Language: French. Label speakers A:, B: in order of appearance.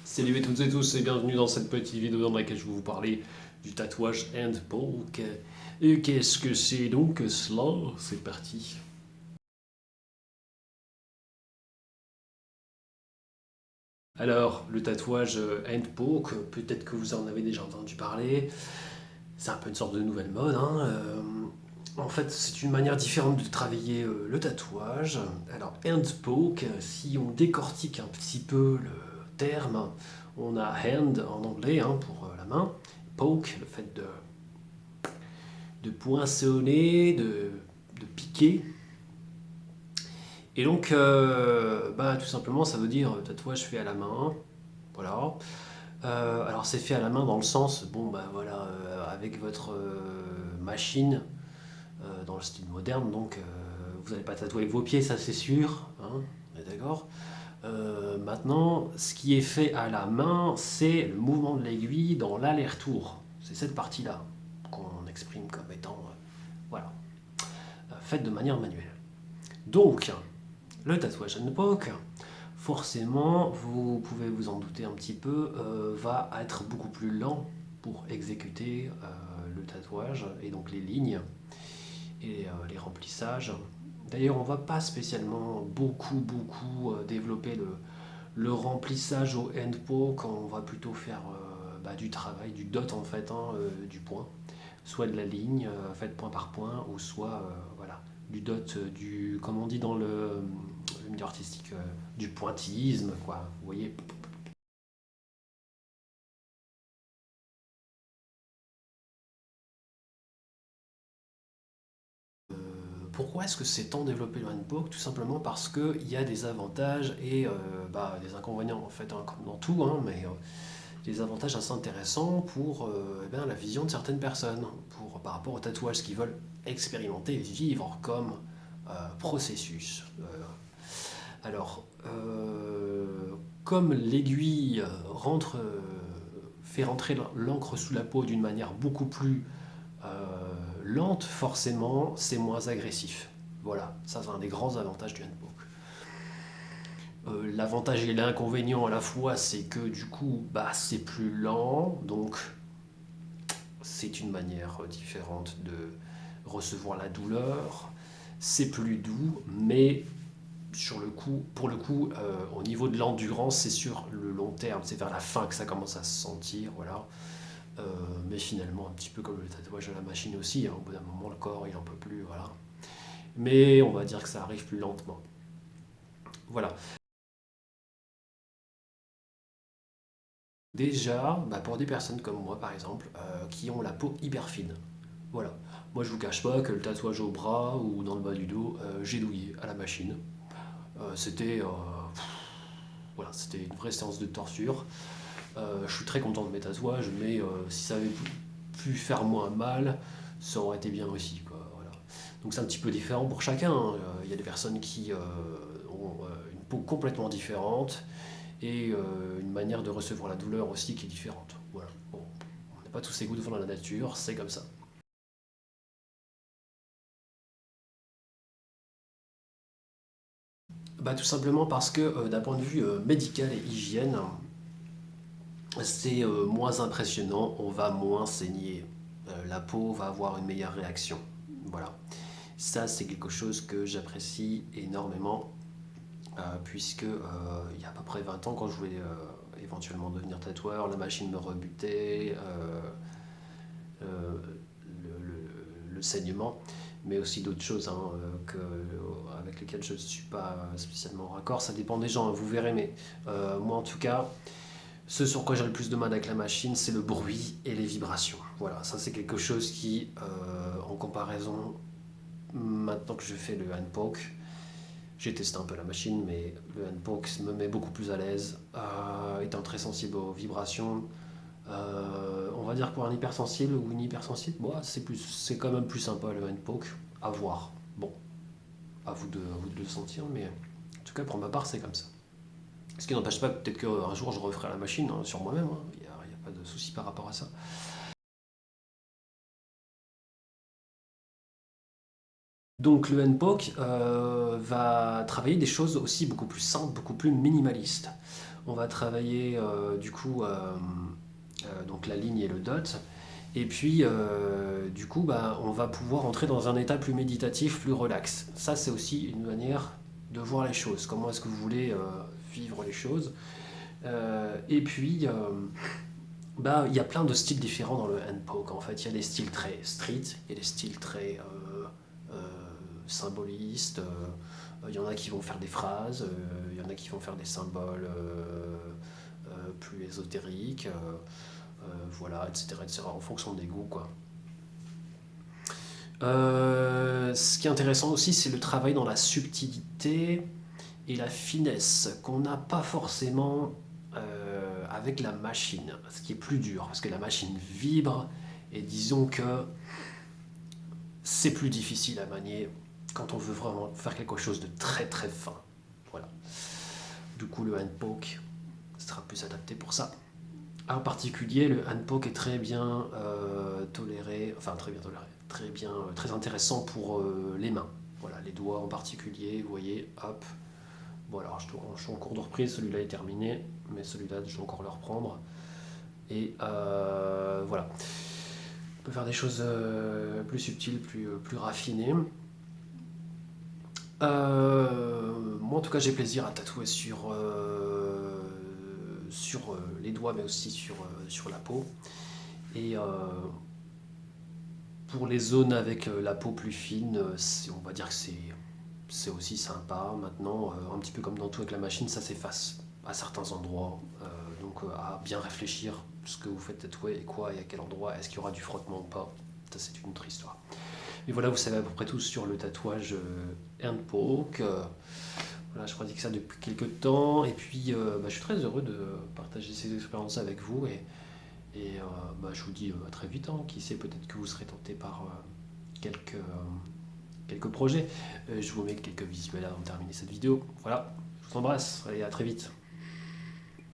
A: Salut à toutes et tous et bienvenue dans cette petite vidéo dans laquelle je vais vous parler du tatouage hand poke. Et qu'est-ce que c'est donc que cela? C'est parti. Alors, le tatouage hand poke, peut-être que vous en avez déjà entendu parler. C'est un peu une sorte de nouvelle mode, hein. En fait, c'est une manière différente de travailler le tatouage. Alors, hand poke, si on décortique un petit peu le terme, on a hand en anglais hein, pour la main, poke, le fait de poinçonner, de piquer. Et donc, bah, tout simplement, ça veut dire tatouage fait à la main. Voilà. Alors, c'est fait à la main dans le sens, bon, bah voilà, avec votre machine dans le style moderne, donc vous n'allez pas tatouer avec vos pieds, ça c'est sûr. Hein, on est d'accord. Maintenant, ce qui est fait à la main, c'est le mouvement de l'aiguille dans l'aller-retour. C'est cette partie-là qu'on exprime comme étant, voilà, faite de manière manuelle. Donc, le tatouage à poke, forcément, vous pouvez vous en douter un petit peu, va être beaucoup plus lent pour exécuter le tatouage et donc les lignes et les remplissages. D'ailleurs, on ne va pas spécialement beaucoup développer le remplissage au end poke, on va plutôt faire bah, du travail, du dot en fait, hein, du point, soit de la ligne faite point par point, ou soit voilà, du dot, du, comme on dit dans le milieu artistique, du pointillisme, quoi. Vous voyez. Pourquoi est-ce que c'est tant développé le handpoke? Tout simplement parce qu'il y a des avantages et bah, des inconvénients en fait, hein, comme dans tout, hein, mais des avantages assez intéressants pour eh bien, la vision de certaines personnes, pour, par rapport aux tatouages qu'ils veulent expérimenter, vivre comme processus. Alors, comme l'aiguille fait rentrer l'encre sous la peau d'une manière beaucoup plus lente, forcément, c'est moins agressif. Voilà, ça c'est un des grands avantages du handpoke. L'avantage et l'inconvénient à la fois, c'est que du coup, bah, c'est plus lent, donc c'est une manière différente de recevoir la douleur. C'est plus doux, mais sur le coup, pour le coup, au niveau de l'endurance, c'est sur le long terme, c'est vers la fin que ça commence à se sentir, voilà. Euh, mais finalement, un petit peu comme le tatouage à la machine aussi, hein, au bout d'un moment, le corps, il en peut plus, voilà. Mais on va dire que ça arrive plus lentement. Voilà. Déjà, bah, pour des personnes comme moi, par exemple, qui ont la peau hyper fine, voilà. Moi, je vous cache pas que le tatouage au bras ou dans le bas du dos, j'ai douillé à la machine. C'était voilà, c'était une vraie séance de torture. Je suis très content de mes tatouages, mais si ça avait pu faire moins mal, ça aurait été bien aussi, quoi, voilà. Donc c'est un petit peu différent pour chacun, hein. Il y a des personnes qui ont une peau complètement différente et une manière de recevoir la douleur aussi qui est différente. Voilà. Bon, on n'est pas tous égaux devant la nature, c'est comme ça. Bah, tout simplement parce que d'un point de vue médical et hygiène, c'est moins impressionnant, on va moins saigner. La peau va avoir une meilleure réaction. Voilà. Ça, c'est quelque chose que j'apprécie énormément, puisque il y a à peu près 20 ans, quand je voulais éventuellement devenir tatoueur, la machine me rebutait, euh, le saignement, mais aussi d'autres choses hein, avec lesquelles je ne suis pas spécialement raccord. Ça dépend des gens, hein, vous verrez, mais moi en tout cas, ce sur quoi j'ai le plus de mal avec la machine, c'est le bruit et les vibrations. Voilà, ça c'est quelque chose qui, en comparaison, maintenant que je fais le handpoke, j'ai testé un peu la machine, mais le handpoke me met beaucoup plus à l'aise, étant très sensible aux vibrations. On va dire pour un hypersensible ou une hypersensible, bon, c'est quand même plus sympa le handpoke, à voir. Bon, à vous de le sentir, mais en tout cas pour ma part c'est comme ça. Ce qui n'empêche pas peut-être qu'un jour je referai la machine hein, sur moi-même, hein. Il n'y a pas de souci par rapport à ça. Donc le NPOC va travailler des choses aussi beaucoup plus simples, beaucoup plus minimalistes. On va travailler du coup donc la ligne et le dot. Et puis du coup on va pouvoir entrer dans un état plus méditatif, plus relax. Ça c'est aussi une manière de voir les choses. Comment est-ce que vous voulez vivre les choses. Et puis il y a plein de styles différents dans le hand poke. En fait, il y a des styles très street, il y a des styles très symbolistes. Il y en a qui vont faire des phrases, il y en a qui vont faire des symboles plus ésotériques, voilà, etc., etc., en fonction des goûts, quoi. Ce qui est intéressant aussi, c'est le travail dans la subtilité et la finesse qu'on n'a pas forcément avec la machine, ce qui est plus dur, parce que la machine vibre, et disons que c'est plus difficile à manier quand on veut vraiment faire quelque chose de très très fin. Voilà. Du coup, le hand poke sera plus adapté pour ça. En particulier, le hand poke est très bien toléré, enfin très bien toléré, très bien, très intéressant pour les mains. Voilà, les doigts en particulier, vous voyez, hop. Bon alors je suis en cours de reprise, celui-là est terminé, mais celui-là je vais encore le reprendre. Et voilà. On peut faire des choses plus subtiles, plus raffinées. Moi en tout cas j'ai plaisir à tatouer sur les doigts mais aussi sur la peau. Et pour les zones avec la peau plus fine, on va dire que c'est aussi sympa. Maintenant, un petit peu comme dans tout avec la machine, ça s'efface à certains endroits. Donc à bien réfléchir ce que vous faites tatouer et quoi et à quel endroit, est-ce qu'il y aura du frottement ou pas. Ça c'est une autre histoire. Mais voilà, vous savez à peu près tout sur le tatouage hand poke. Voilà, je pratique ça depuis quelques temps et puis je suis très heureux de partager ces expériences avec vous et je vous dis à très vite. Hein. Qui sait, peut-être que vous serez tenté par quelques projets. Je vous mets quelques visuels avant de terminer cette vidéo. Voilà, je vous embrasse. Allez, à très vite.